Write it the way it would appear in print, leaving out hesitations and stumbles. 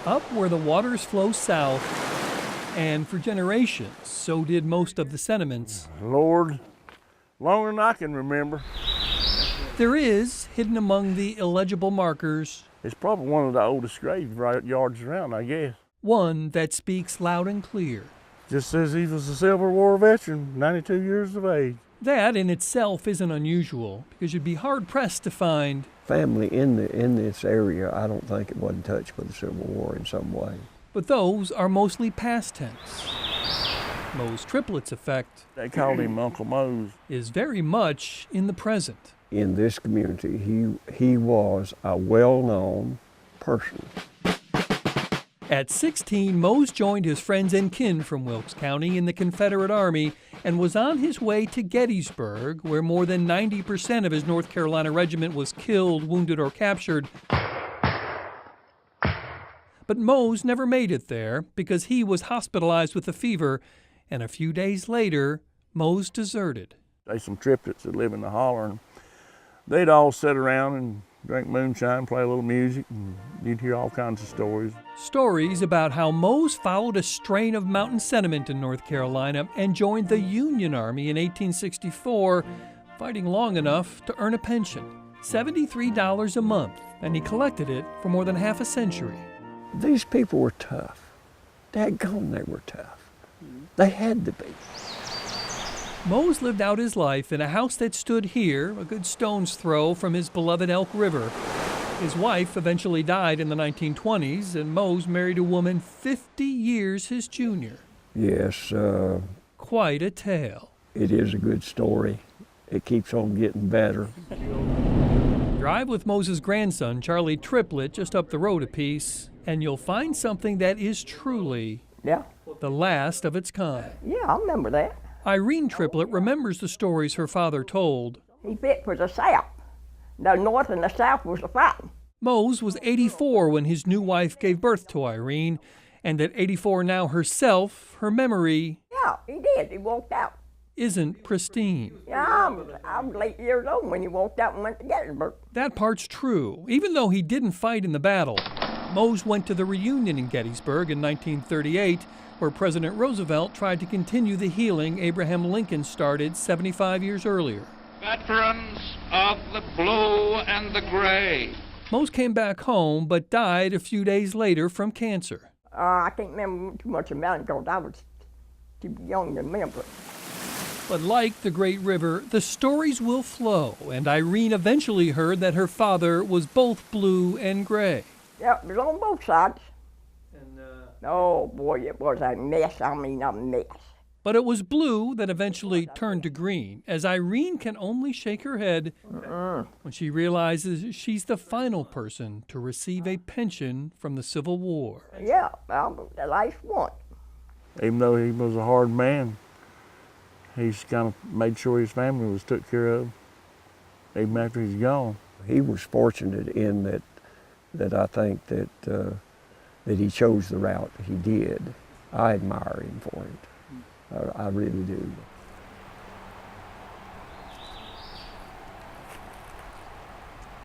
up where the waters flow south, and for generations, so did most of the sediments. Lord, longer than I can remember. There is, hidden among the illegible markers, It's probably one of the oldest graveyards around, I guess. one that speaks loud and clear. Just says he was a Civil War veteran, 92 years of age. That in itself isn't unusual, because you'd be hard-pressed to find family in this area. I don't think it wasn't touched by the Civil War in some way. but those are mostly past tense. Moe's triplets effect They called him Uncle Mose. is very much in the present. In this community, he was a well-known person. At 16, Mose joined his friends and kin from Wilkes County in the Confederate Army and was on his way to Gettysburg, where more than 90% of his North Carolina regiment was killed, wounded, or captured. But Mose never made it there because he was hospitalized with a fever, and a few days later, Mose deserted. There's some triplets that live in the holler, and they'd all sit around and drink moonshine, play a little music, and you'd hear all kinds of stories. Stories about how Mose followed a strain of mountain sentiment in North Carolina and joined the Union Army in 1864, fighting long enough to earn a pension, $73 a month, and he collected it for more than half a century. These people were tough. Daggone, they were tough. They had to be. Mose lived out his life in a house that stood here, a good stone's throw from his beloved Elk River. His wife eventually died in the 1920s, and Mose married a woman 50 years his junior. Yes, Quite a tale. it is a good story. It keeps on getting better. Drive with Mose's grandson, Charlie Triplet, just up the road a piece, and you'll find something that is truly Yeah, the last of its kind. yeah, I remember that. Irene Triplet remembers the stories her father told. He fit for the South. The North and the South was the fighting. Mose was 84 when his new wife gave birth to Irene, and at 84 now herself, her memory Yeah, he did. He walked out. isn't pristine. Yeah, I was 8 years old when he walked out and went to Gettysburg. That part's true. Even though he didn't fight in the battle, Mose went to the reunion in Gettysburg in 1938, where President Roosevelt tried to continue the healing Abraham Lincoln started 75 years earlier. Veterans of the blue and the gray. Mose came back home, but died a few days later from cancer. I can't remember too much about it because I was too young to remember. But like the great river, the stories will flow, and Irene eventually heard that her father was both blue and gray. Yeah, it was on both sides. Oh boy, it was a mess. I mean, a mess. But it was blue that eventually turned to green, as Irene can only shake her head when she realizes she's the final person to receive a pension from the Civil War. Yeah, I was the last one. Even though he was a hard man, he's kind of made sure his family was took care of, even after he's gone. He was fortunate in that I think that he chose the route he did. I admire him for it. I really do.